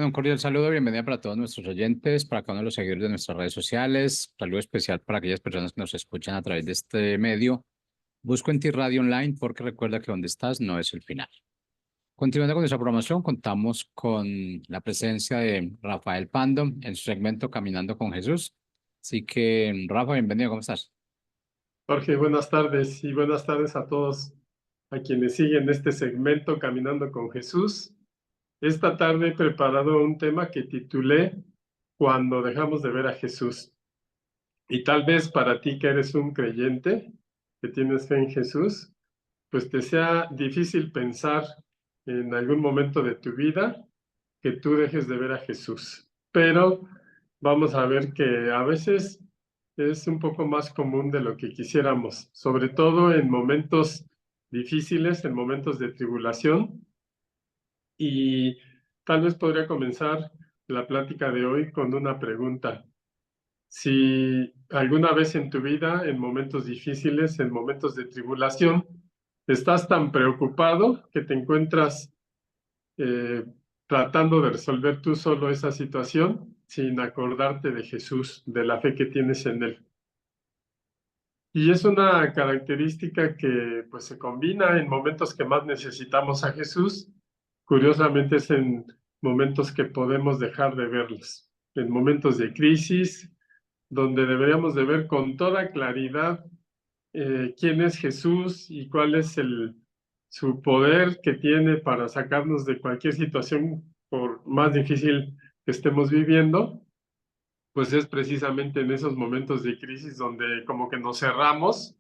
Un cordial saludo, bienvenida para todos nuestros oyentes, para cada uno de los seguidores de nuestras redes sociales. Saludo especial para aquellas personas que nos escuchan a través de este medio. Busco en ti Radio Online porque recuerda que donde estás no es el final. Continuando con nuestra programación, contamos con la presencia de Rafael Pando en su segmento Caminando con Jesús. Así que, Rafa, bienvenido, ¿cómo estás? Jorge, buenas tardes y buenas tardes a todos a quienes siguen este segmento Caminando con Jesús. Esta tarde he preparado un tema que titulé Cuando dejamos de ver a Jesús. Y tal vez para ti que eres un creyente, que tienes fe en Jesús, pues te sea difícil pensar en algún momento de tu vida que tú dejes de ver a Jesús. Pero vamos a ver que a veces es un poco más común de lo que quisiéramos, sobre todo en momentos difíciles, en momentos de tribulación. Y tal vez podría comenzar la plática de hoy con una pregunta. Si alguna vez en tu vida, en momentos difíciles, en momentos de tribulación, estás tan preocupado que te encuentras eh, tratando de resolver tú solo esa situación sin acordarte de Jesús, de la fe que tienes en Él. Y es una característica que pues se combina en momentos que más necesitamos a Jesús. Curiosamente es en momentos que podemos dejar de verlos, en momentos de crisis, donde deberíamos de ver con toda claridad quién es Jesús y cuál es su poder que tiene para sacarnos de cualquier situación, por más difícil que estemos viviendo, pues es precisamente en esos momentos de crisis donde como que nos cerramos,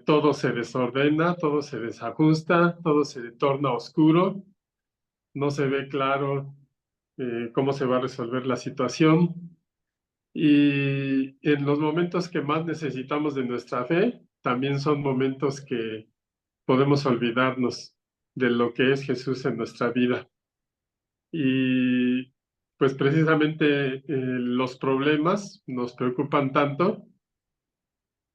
todo se desordena, todo se desajusta, todo se torna oscuro, no se ve claro cómo se va a resolver la situación. Y en los momentos que más necesitamos de nuestra fe, también son momentos que podemos olvidarnos de lo que es Jesús en nuestra vida. Y pues precisamente los problemas nos preocupan tanto,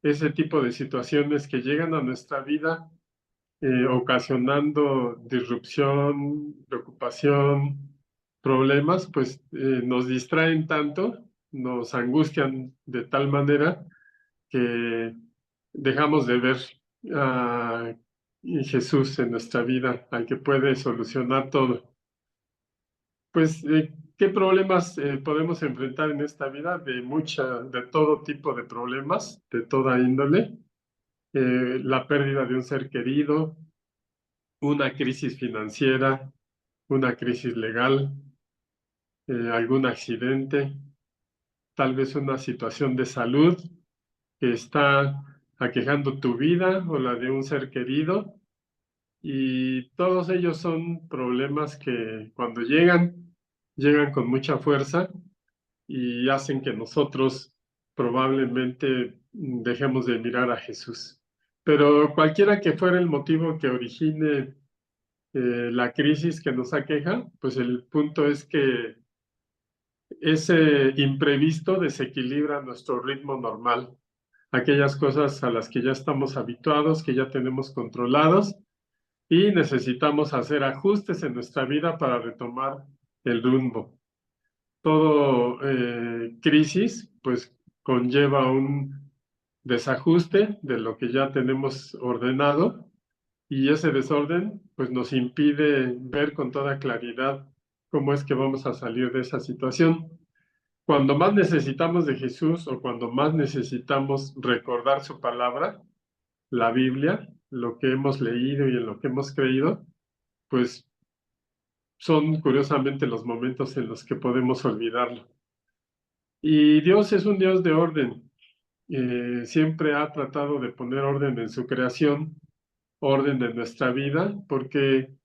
ese tipo de situaciones que llegan a nuestra vida ocasionando disrupción, preocupación, problemas, pues nos distraen tanto, nos angustian de tal manera que dejamos de ver a Jesús en nuestra vida, al que puede solucionar todo. Pues, ¿qué problemas podemos enfrentar en esta vida? De todo tipo de problemas, de toda índole. La pérdida de un ser querido, una crisis financiera, una crisis legal, algún accidente, tal vez una situación de salud que está aquejando tu vida o la de un ser querido. Y todos ellos son problemas que cuando llegan con mucha fuerza y hacen que nosotros probablemente dejemos de mirar a Jesús. Pero cualquiera que fuera el motivo que origine la crisis que nos aqueja, pues el punto es que ese imprevisto desequilibra nuestro ritmo normal, aquellas cosas a las que ya estamos habituados, que ya tenemos controlados y necesitamos hacer ajustes en nuestra vida para retomar el rumbo. Todo crisis pues conlleva un desajuste de lo que ya tenemos ordenado y ese desorden pues nos impide ver con toda claridad cómo es que vamos a salir de esa situación. Cuando más necesitamos de Jesús o cuando más necesitamos recordar su palabra, la Biblia, lo que hemos leído y en lo que hemos creído, pues son curiosamente los momentos en los que podemos olvidarlo. Y Dios es un Dios de orden. Siempre ha tratado de poner orden en su creación, orden en nuestra vida, porque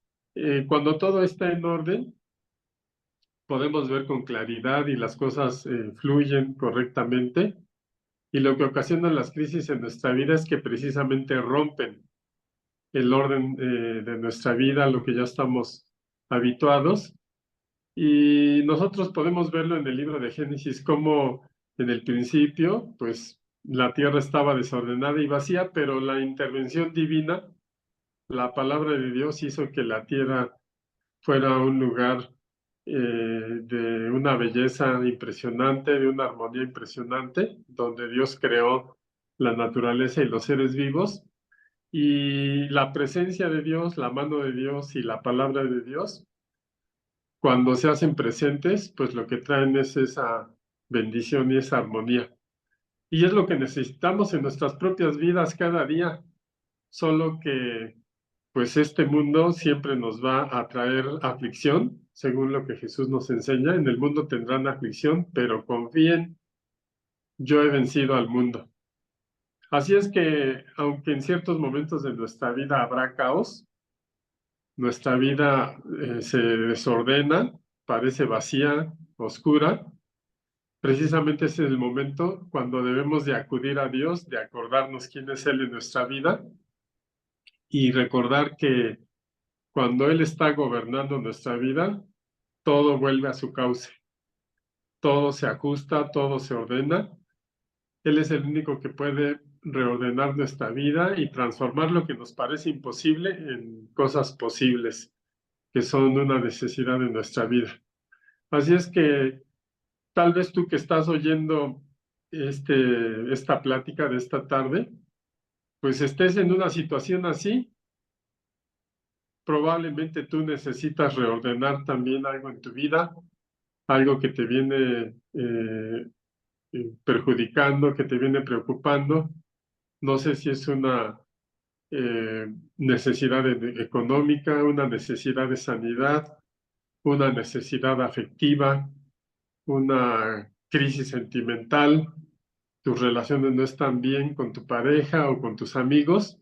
cuando todo está en orden, podemos ver con claridad y las cosas fluyen correctamente. Y lo que ocasiona las crisis en nuestra vida es que precisamente rompen el orden de nuestra vida, lo que ya estamos habituados. Y nosotros podemos verlo en el libro de Génesis, como en el principio, pues la tierra estaba desordenada y vacía, pero la intervención divina, la palabra de Dios hizo que la tierra fuera un lugar de una belleza impresionante, de una armonía impresionante, donde Dios creó la naturaleza y los seres vivos, y la presencia de Dios, la mano de Dios y la palabra de Dios, cuando se hacen presentes, pues lo que traen es esa bendición y esa armonía. Y es lo que necesitamos en nuestras propias vidas cada día, solo que pues este mundo siempre nos va a traer aflicción, según lo que Jesús nos enseña. En el mundo tendrán aflicción, pero confíen, yo he vencido al mundo. Así es que, aunque en ciertos momentos de nuestra vida habrá caos, nuestra vida se desordena, parece vacía, oscura, precisamente ese es el momento cuando debemos de acudir a Dios, de acordarnos quién es Él en nuestra vida y recordar que cuando Él está gobernando nuestra vida, todo vuelve a su cauce, todo se ajusta, todo se ordena. Él es el único que puede reordenar nuestra vida y transformar lo que nos parece imposible en cosas posibles, que son una necesidad de nuestra vida. Así es que tal vez tú que estás oyendo esta plática de esta tarde, pues estés en una situación así, probablemente tú necesitas reordenar también algo en tu vida, algo que te viene perjudicando, que te viene preocupando. No sé si es una necesidad económica, una necesidad de sanidad, una necesidad afectiva, una crisis sentimental, tus relaciones no están bien con tu pareja o con tus amigos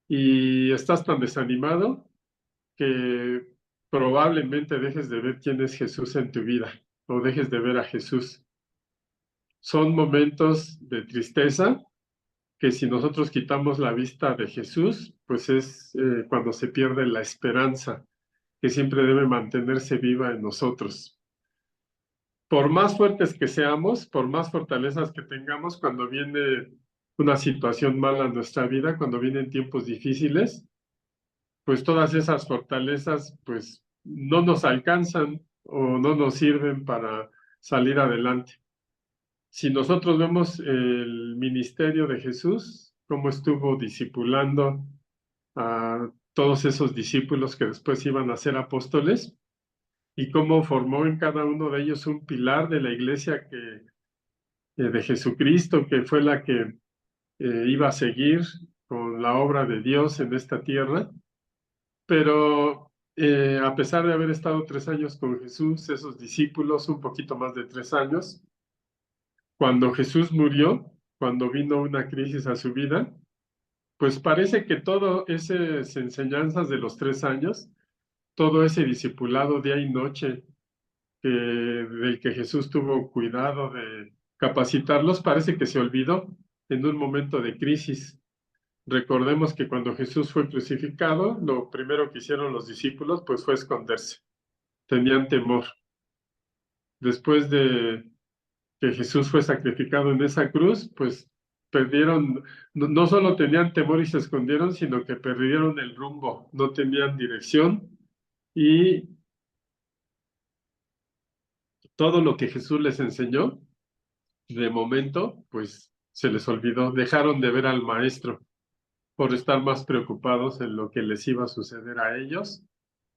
y estás tan desanimado que probablemente dejes de ver quién es Jesús en tu vida o dejes de ver a Jesús. Son momentos de tristeza que si nosotros quitamos la vista de Jesús, pues es cuando se pierde la esperanza que siempre debe mantenerse viva en nosotros. Por más fuertes que seamos, por más fortalezas que tengamos, cuando viene una situación mala en nuestra vida, cuando vienen tiempos difíciles, pues todas esas fortalezas pues no nos alcanzan o no nos sirven para salir adelante. Si nosotros vemos el ministerio de Jesús, cómo estuvo discipulando a todos esos discípulos que después iban a ser apóstoles y cómo formó en cada uno de ellos un pilar de la iglesia de Jesucristo, que fue la que iba a seguir con la obra de Dios en esta tierra. Pero a pesar de haber estado 3 años con Jesús, esos discípulos, un poquito más de 3 años, cuando Jesús murió, cuando vino una crisis a su vida, pues parece que todas esas enseñanzas de los 3 años, todo ese discipulado día y noche del que Jesús tuvo cuidado de capacitarlos, parece que se olvidó en un momento de crisis. Recordemos que cuando Jesús fue crucificado, lo primero que hicieron los discípulos pues fue esconderse. Tenían temor. Después de que Jesús fue sacrificado en esa cruz, pues perdieron, no solo tenían temor y se escondieron, sino que perdieron el rumbo, no tenían dirección y todo lo que Jesús les enseñó, de momento, pues se les olvidó, dejaron de ver al maestro por estar más preocupados en lo que les iba a suceder a ellos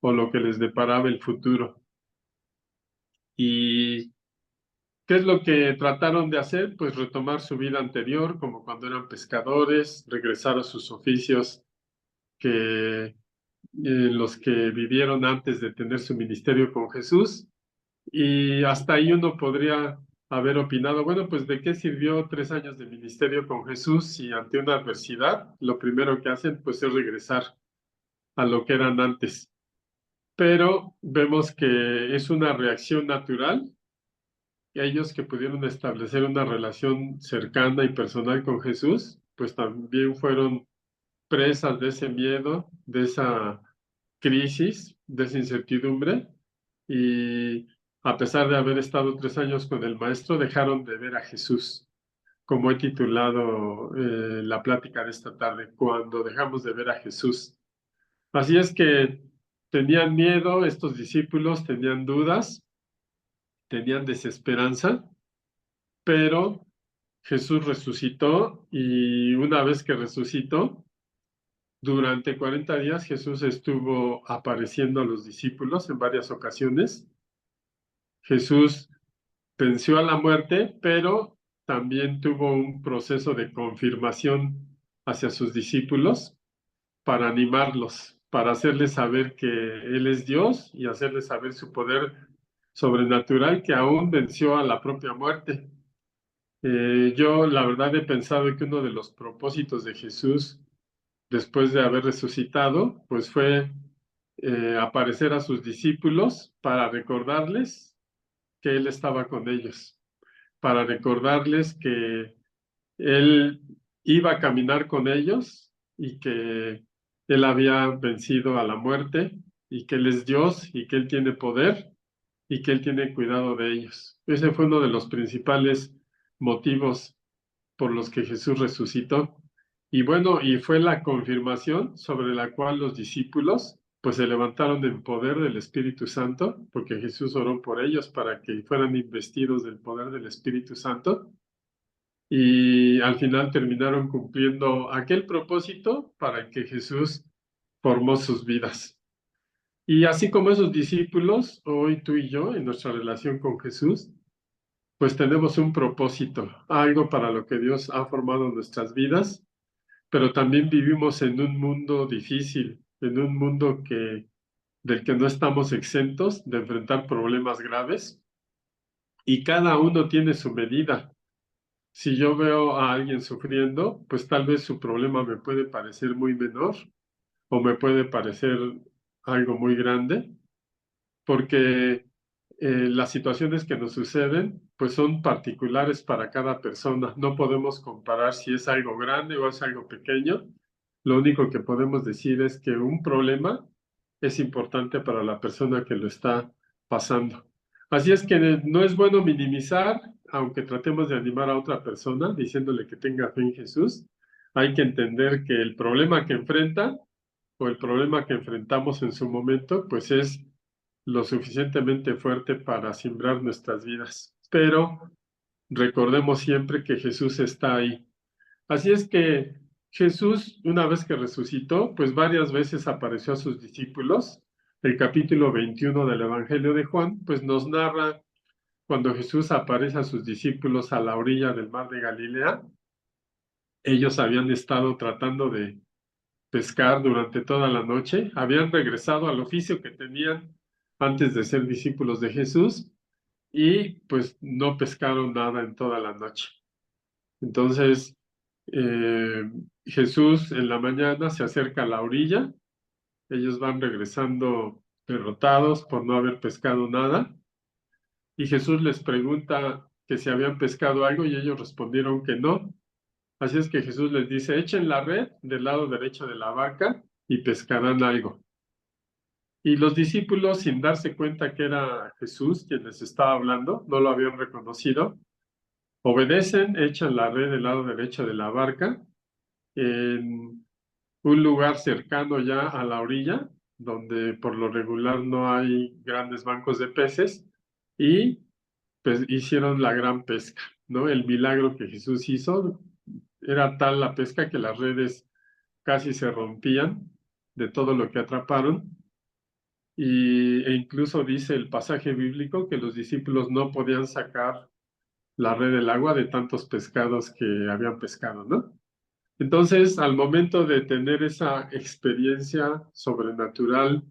o lo que les deparaba el futuro. ¿Y qué es lo que trataron de hacer? Pues retomar su vida anterior, como cuando eran pescadores, regresar a sus oficios que los que vivieron antes de tener su ministerio con Jesús. Y hasta ahí uno podría haber opinado, bueno, pues ¿de qué sirvió 3 años de ministerio con Jesús si ante una adversidad lo primero que hacen pues es regresar a lo que eran antes? Pero vemos que es una reacción natural y ellos que pudieron establecer una relación cercana y personal con Jesús, pues también fueron presas de ese miedo, de esa crisis, de esa incertidumbre, y a pesar de haber estado 3 años con el maestro, dejaron de ver a Jesús, como he titulado la plática de esta tarde, cuando dejamos de ver a Jesús. Así es que Tenían miedo, estos discípulos tenían dudas, tenían desesperanza, pero Jesús resucitó y una vez que resucitó, durante 40 días Jesús estuvo apareciendo a los discípulos en varias ocasiones. Jesús venció a la muerte, pero también tuvo un proceso de confirmación hacia sus discípulos para animarlos, para hacerles saber que Él es Dios y hacerles saber su poder sobrenatural que aún venció a la propia muerte. Yo la verdad he pensado que uno de los propósitos de Jesús después de haber resucitado, pues fue aparecer a sus discípulos para recordarles que Él estaba con ellos, para recordarles que Él iba a caminar con ellos y que Él había vencido a la muerte y que Él es Dios y que Él tiene poder y que Él tiene cuidado de ellos. Ese fue uno de los principales motivos por los que Jesús resucitó. Y bueno, y fue la confirmación sobre la cual los discípulos pues se levantaron en poder del Espíritu Santo, porque Jesús oró por ellos para que fueran investidos del poder del Espíritu Santo. Y al final terminaron cumpliendo aquel propósito para el que Jesús formó sus vidas. Y así como esos discípulos, hoy tú y yo, en nuestra relación con Jesús, pues tenemos un propósito, algo para lo que Dios ha formado nuestras vidas, pero también vivimos en un mundo difícil, en un mundo del que no estamos exentos de enfrentar problemas graves y cada uno tiene su medida. Si yo veo a alguien sufriendo, pues tal vez su problema me puede parecer muy menor o me puede parecer algo muy grande, porque las situaciones que nos suceden, pues son particulares para cada persona. No podemos comparar si es algo grande o es algo pequeño. Lo único que podemos decir es que un problema es importante para la persona que lo está pasando. Así es que no es bueno minimizar, aunque tratemos de animar a otra persona diciéndole que tenga fe en Jesús. Hay que entender que el problema que enfrenta o el problema que enfrentamos en su momento, pues es lo suficientemente fuerte para simbrar nuestras vidas. Pero recordemos siempre que Jesús está ahí. Así es que Jesús, una vez que resucitó, pues varias veces apareció a sus discípulos. El capítulo 21 del Evangelio de Juan, pues nos narra cuando Jesús aparece a sus discípulos a la orilla del mar de Galilea. Ellos habían estado tratando de pescar durante toda la noche, habían regresado al oficio que tenían antes de ser discípulos de Jesús y pues no pescaron nada en toda la noche. Entonces, Jesús en la mañana se acerca a la orilla, ellos van regresando derrotados por no haber pescado nada y Jesús les pregunta que si habían pescado algo y ellos respondieron que no. Así es que Jesús les dice, echen la red del lado derecho de la barca y pescarán algo. Y los discípulos, sin darse cuenta que era Jesús quien les estaba hablando, no lo habían reconocido, obedecen, echan la red del lado derecho de la barca en un lugar cercano ya a la orilla, donde por lo regular no hay grandes bancos de peces, y pues hicieron la gran pesca, ¿no? El milagro que Jesús hizo era tal la pesca que las redes casi se rompían de todo lo que atraparon. E incluso dice el pasaje bíblico que los discípulos no podían sacar la red del agua de tantos pescados que habían pescado, ¿no? Entonces, al momento de tener esa experiencia sobrenatural,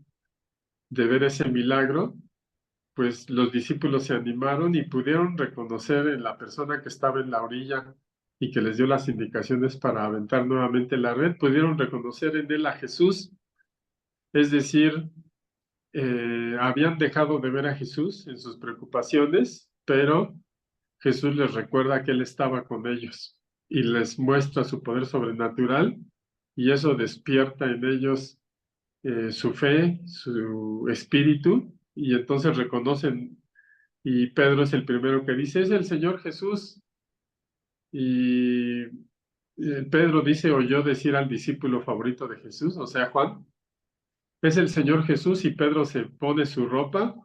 de ver ese milagro, pues los discípulos se animaron y pudieron reconocer en la persona que estaba en la orilla y que les dio las indicaciones para aventar nuevamente la red, pudieron reconocer en él a Jesús, es decir, habían dejado de ver a Jesús en sus preocupaciones, pero Jesús les recuerda que Él estaba con ellos y les muestra su poder sobrenatural y eso despierta en ellos su fe, su espíritu y entonces reconocen y Pedro es el primero que dice, es el Señor Jesús. Y Pedro dice, oyó decir al discípulo favorito de Jesús, o sea, Juan, Es el Señor Jesús y Pedro se pone su ropa,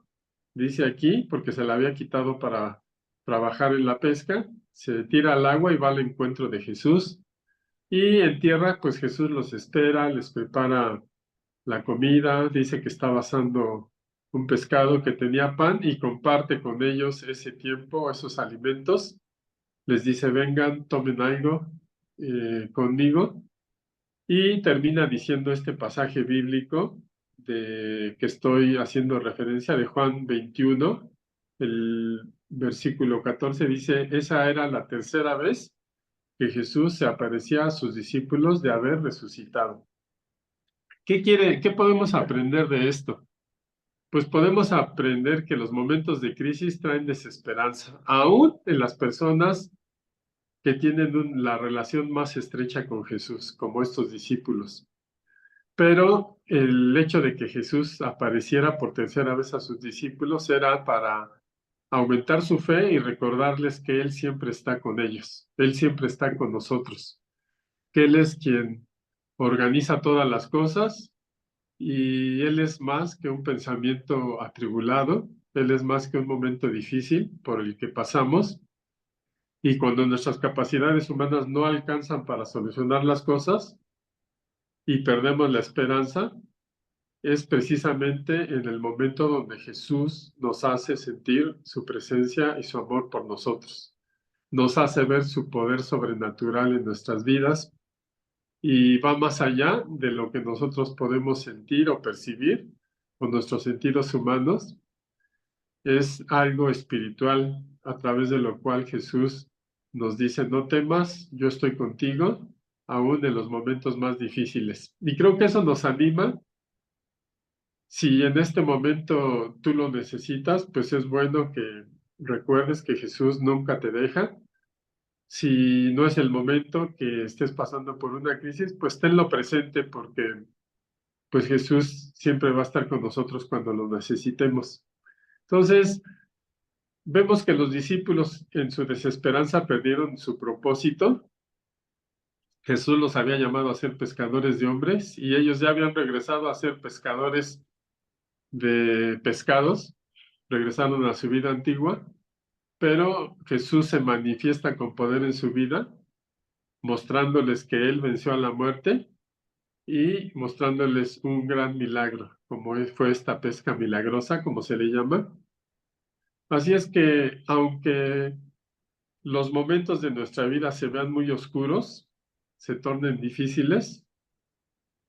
dice aquí, porque se la había quitado para trabajar en la pesca, se tira al agua y va al encuentro de Jesús. Y en tierra, pues Jesús los espera, les prepara la comida, dice que estaba asando un pescado que tenía pan y comparte con ellos ese tiempo, esos alimentos. Les dice, vengan, tomen algo conmigo. Y termina diciendo este pasaje bíblico de que estoy haciendo referencia de Juan 21, el versículo 14 dice, esa era la tercera vez que Jesús se aparecía a sus discípulos de haber resucitado. ¿Qué podemos aprender de esto? Pues podemos aprender que los momentos de crisis traen desesperanza, aún en las personas que tienen la relación más estrecha con Jesús, como estos discípulos. Pero el hecho de que Jesús apareciera por tercera vez a sus discípulos era para aumentar su fe y recordarles que Él siempre está con ellos, Él siempre está con nosotros, que Él es quien organiza todas las cosas y Él es más que un pensamiento atribulado, Él es más que un momento difícil por el que pasamos. Y cuando nuestras capacidades humanas no alcanzan para solucionar las cosas y perdemos la esperanza, es precisamente en el momento donde Jesús nos hace sentir su presencia y su amor por nosotros. Nos hace ver su poder sobrenatural en nuestras vidas y va más allá de lo que nosotros podemos sentir o percibir con nuestros sentidos humanos. Es algo espiritual a través de lo cual Jesús nos dice, no temas, yo estoy contigo, aún en los momentos más difíciles. Y creo que eso nos anima. Si en este momento tú lo necesitas, pues es bueno que recuerdes que Jesús nunca te deja. Si no es el momento que estés pasando por una crisis, pues tenlo presente porque pues Jesús siempre va a estar con nosotros cuando lo necesitemos. Entonces, vemos que los discípulos en su desesperanza perdieron su propósito. Jesús los había llamado a ser pescadores de hombres y ellos ya habían regresado a ser pescadores de pescados, regresaron a su vida antigua, pero Jesús se manifiesta con poder en su vida, mostrándoles que Él venció a la muerte y mostrándoles un gran milagro, como fue esta pesca milagrosa, como se le llama. Así es que, aunque los momentos de nuestra vida se vean muy oscuros, se tornen difíciles,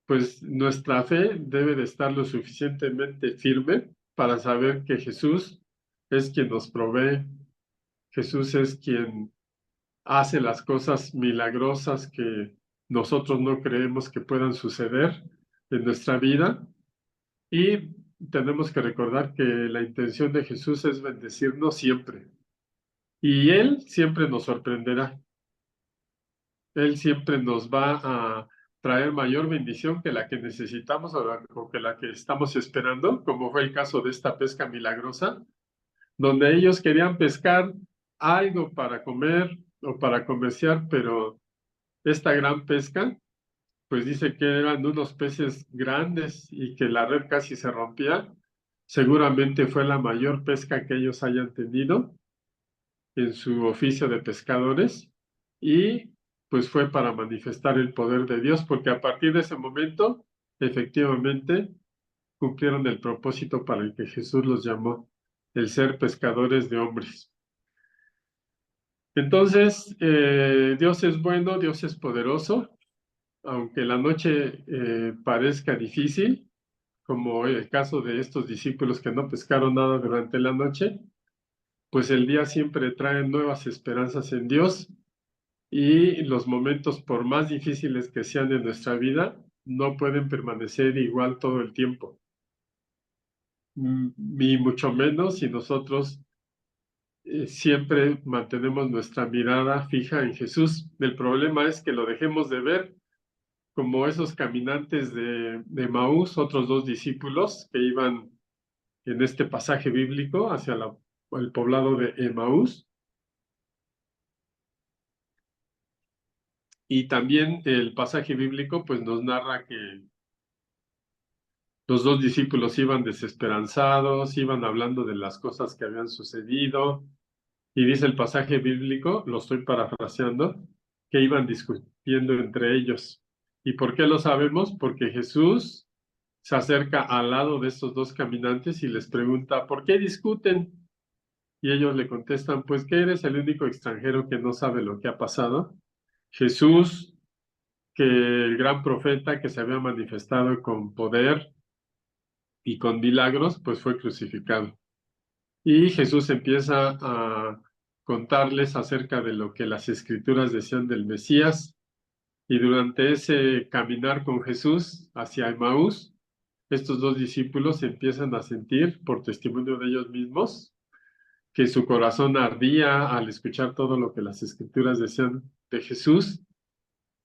pues nuestra fe debe de estar lo suficientemente firme para saber que Jesús es quien nos provee, Jesús es quien hace las cosas milagrosas que nosotros no creemos que puedan suceder en nuestra vida y tenemos que recordar que la intención de Jesús es bendecirnos siempre y Él siempre nos sorprenderá. Él siempre nos va a traer mayor bendición que la que necesitamos o que la que estamos esperando, como fue el caso de esta pesca milagrosa, donde ellos querían pescar algo para comer o para comerciar, pero esta gran pesca, pues dice que eran unos peces grandes y que la red casi se rompía. Seguramente fue la mayor pesca que ellos hayan tenido en su oficio de pescadores y pues fue para manifestar el poder de Dios, porque a partir de ese momento, efectivamente, cumplieron el propósito para el que Jesús los llamó, el ser pescadores de hombres. Entonces, Dios es bueno, Dios es poderoso, aunque la noche parezca difícil, como el caso de estos discípulos que no pescaron nada durante la noche, pues el día siempre trae nuevas esperanzas en Dios y los momentos, por más difíciles que sean en nuestra vida, no pueden permanecer igual todo el tiempo. Ni mucho menos si nosotros siempre mantenemos nuestra mirada fija en Jesús. El problema es que lo dejemos de ver como esos caminantes de Maús, otros dos discípulos que iban en este pasaje bíblico hacia el poblado de Emaús. Y también el pasaje bíblico pues nos narra que Los dos discípulos iban desesperanzados, iban hablando de las cosas que habían sucedido, y dice el pasaje bíblico, lo estoy parafraseando, que iban discutiendo entre ellos. ¿Y por qué lo sabemos? Porque Jesús se acerca al lado de estos dos caminantes y les pregunta, ¿por qué discuten? Y ellos le contestan, pues que eres el único extranjero que no sabe lo que ha pasado. Jesús, que el gran profeta que se había manifestado con poder y con milagros, pues fue crucificado. Y Jesús empieza a contarles acerca de lo que las escrituras decían del Mesías. Y durante ese caminar con Jesús hacia Emaús, estos dos discípulos empiezan a sentir, por testimonio de ellos mismos, que su corazón ardía al escuchar todo lo que las escrituras decían de Jesús.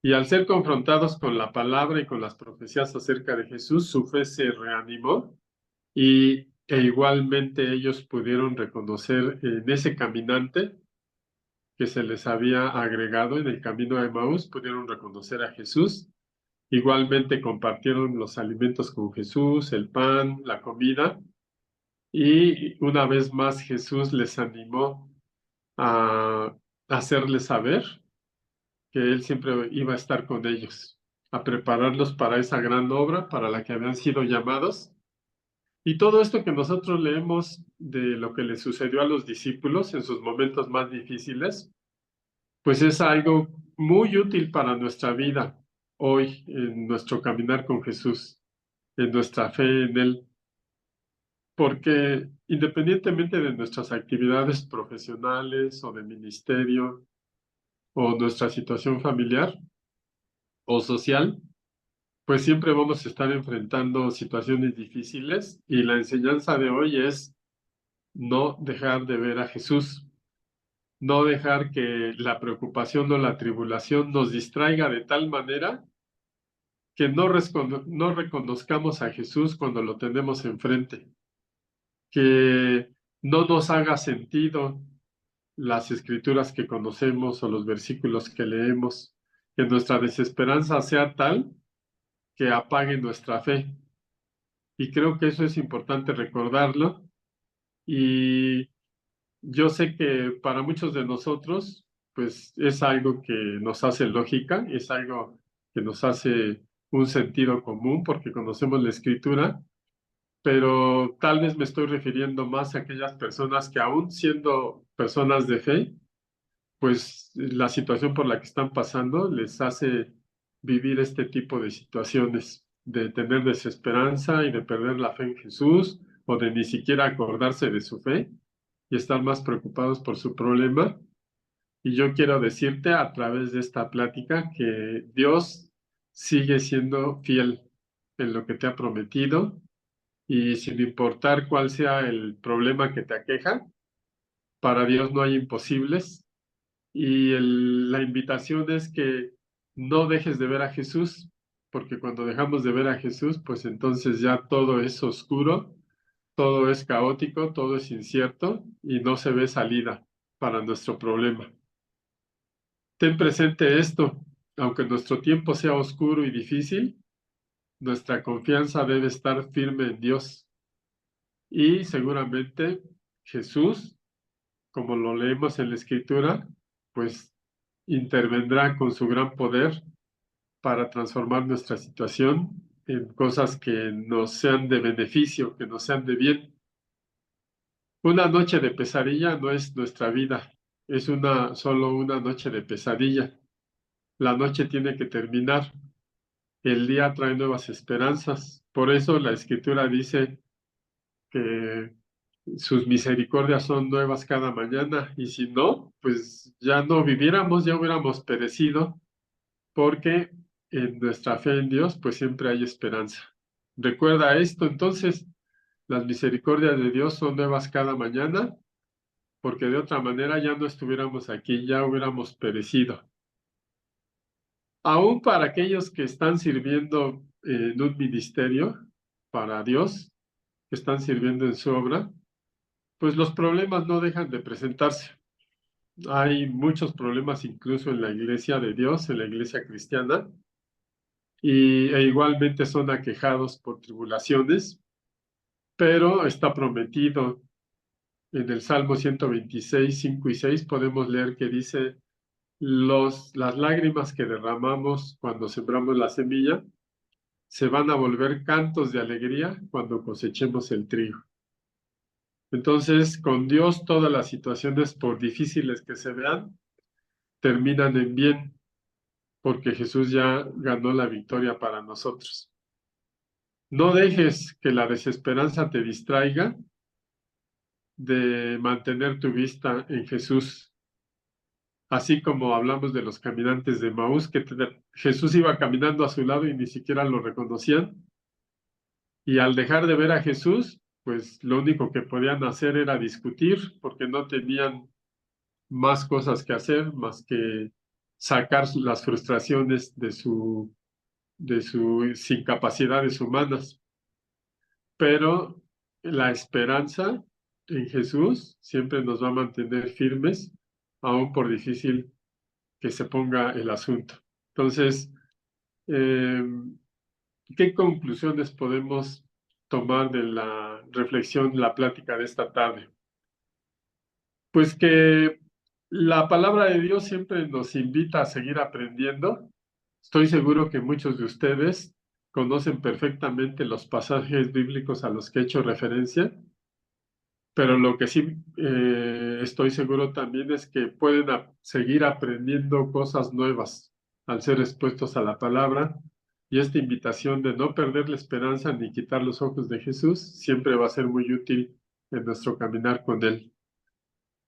Y al ser confrontados con la palabra y con las profecías acerca de Jesús, su fe se reanimó e igualmente ellos pudieron reconocer en ese caminante que se les había agregado en el camino a Emaús, pudieron reconocer a Jesús. Igualmente compartieron los alimentos con Jesús, el pan, la comida, y una vez más Jesús les animó a hacerles saber que Él siempre iba a estar con ellos, a prepararlos para esa gran obra para la que habían sido llamados. Y todo esto que nosotros leemos de lo que le sucedió a los discípulos en sus momentos más difíciles, pues es algo muy útil para nuestra vida hoy, en nuestro caminar con Jesús, en nuestra fe en Él, porque independientemente de nuestras actividades profesionales o de ministerio o nuestra situación familiar o social, pues siempre vamos a estar enfrentando situaciones difíciles y la enseñanza de hoy es no dejar de ver a Jesús, no dejar que la preocupación o la tribulación nos distraiga de tal manera que no reconozcamos a Jesús cuando lo tenemos enfrente, que no nos haga sentido las escrituras que conocemos o los versículos que leemos, que nuestra desesperanza sea tal que apague nuestra fe. Y creo que eso es importante recordarlo. Y yo sé que para muchos de nosotros, pues es algo que nos hace lógica, es algo que nos hace un sentido común porque conocemos la escritura, pero tal vez me estoy refiriendo más a aquellas personas que aún siendo personas de fe, pues la situación por la que están pasando les hace vivir este tipo de situaciones, de tener desesperanza y de perder la fe en Jesús o de ni siquiera acordarse de su fe y estar más preocupados por su problema. Y yo quiero decirte a través de esta plática que Dios sigue siendo fiel en lo que te ha prometido y sin importar cuál sea el problema que te aqueja, para Dios no hay imposibles. Y la invitación es que no dejes de ver a Jesús, porque cuando dejamos de ver a Jesús, pues entonces ya todo es oscuro, todo es caótico, todo es incierto y no se ve salida para nuestro problema. Ten presente esto, aunque nuestro tiempo sea oscuro y difícil, nuestra confianza debe estar firme en Dios. Y seguramente Jesús, como lo leemos en la Escritura, pues intervendrá con su gran poder para transformar nuestra situación en cosas que nos sean de beneficio, que nos sean de bien. Una noche de pesadilla no es nuestra vida, es solo una noche de pesadilla. La noche tiene que terminar. El día trae nuevas esperanzas. Por eso la Escritura dice que sus misericordias son nuevas cada mañana, y si no, pues ya no viviéramos, ya hubiéramos perecido, porque en nuestra fe en Dios, pues siempre hay esperanza. Recuerda esto, entonces, las misericordias de Dios son nuevas cada mañana, porque de otra manera ya no estuviéramos aquí, ya hubiéramos perecido. Aún para aquellos que están sirviendo en un ministerio para Dios, que están sirviendo en su obra, pues los problemas no dejan de presentarse. Hay muchos problemas incluso en la iglesia de Dios, en la iglesia cristiana, e igualmente son aquejados por tribulaciones, pero está prometido en el Salmo 126, 5 y 6, podemos leer que dice, las lágrimas que derramamos cuando sembramos la semilla se van a volver cantos de alegría cuando cosechemos el trigo. Entonces, con Dios todas las situaciones, por difíciles que se vean, terminan en bien, porque Jesús ya ganó la victoria para nosotros. No dejes que la desesperanza te distraiga de mantener tu vista en Jesús. Así como hablamos de los caminantes de Maús, que Jesús iba caminando a su lado y ni siquiera lo reconocían. Y al dejar de ver a Jesús, pues lo único que podían hacer era discutir, porque no tenían más cosas que hacer, más que sacar las frustraciones de sus incapacidades humanas. Pero la esperanza en Jesús siempre nos va a mantener firmes, aun por difícil que se ponga el asunto. Entonces, ¿qué conclusiones podemos tomar de la reflexión, la plática de esta tarde? Pues que la palabra de Dios siempre nos invita a seguir aprendiendo. Estoy seguro que muchos de ustedes conocen perfectamente los pasajes bíblicos a los que he hecho referencia, pero lo que sí estoy seguro también es que pueden seguir aprendiendo cosas nuevas al ser expuestos a la palabra, y esta invitación de no perder la esperanza ni quitar los ojos de Jesús siempre va a ser muy útil en nuestro caminar con Él.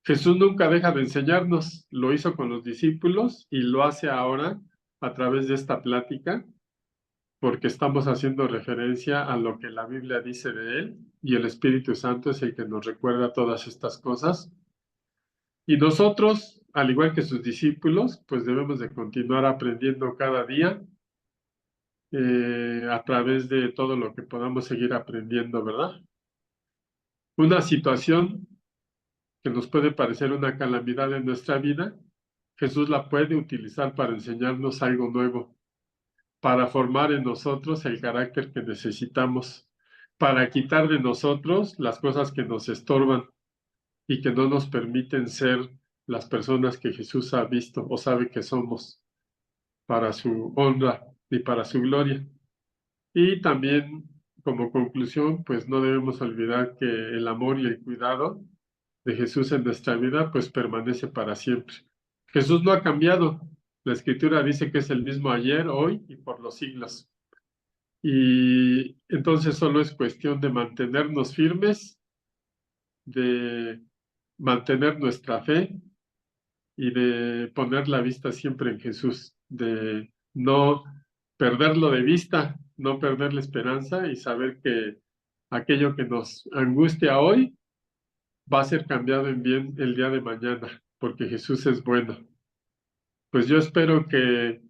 Jesús nunca deja de enseñarnos, lo hizo con los discípulos y lo hace ahora a través de esta plática, porque estamos haciendo referencia a lo que la Biblia dice de Él, y el Espíritu Santo es el que nos recuerda todas estas cosas. Y nosotros, al igual que sus discípulos, pues debemos de continuar aprendiendo cada día a través de todo lo que podamos seguir aprendiendo, ¿verdad? Una situación que nos puede parecer una calamidad en nuestra vida, Jesús la puede utilizar para enseñarnos algo nuevo, para formar en nosotros el carácter que necesitamos, para quitar de nosotros las cosas que nos estorban y que no nos permiten ser las personas que Jesús ha visto o sabe que somos, para su honra y para su gloria. Y también, como conclusión, pues no debemos olvidar que el amor y el cuidado de Jesús en nuestra vida, pues permanece para siempre. Jesús no ha cambiado. La Escritura dice que es el mismo ayer, hoy y por los siglos. Y entonces solo es cuestión de mantenernos firmes, de mantener nuestra fe y de poner la vista siempre en Jesús, de no perderlo de vista, no perder la esperanza y saber que aquello que nos angustia hoy va a ser cambiado en bien el día de mañana, porque Jesús es bueno. Pues yo espero que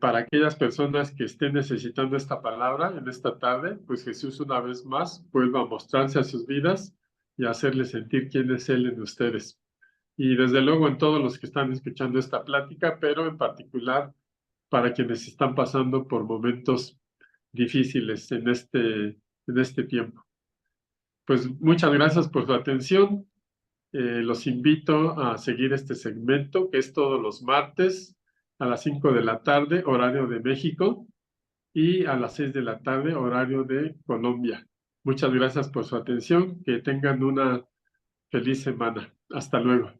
para aquellas personas que estén necesitando esta palabra en esta tarde, pues Jesús una vez más vuelva a mostrarse a sus vidas y a hacerles sentir quién es Él en ustedes. Y desde luego en todos los que están escuchando esta plática, pero en particular para quienes están pasando por momentos difíciles en este tiempo. Pues muchas gracias por su atención. Los invito a seguir este segmento, que es todos los martes a las 5 de la tarde, horario de México, y a las 6 de la tarde, horario de Colombia. Muchas gracias por su atención. Que tengan una feliz semana. Hasta luego.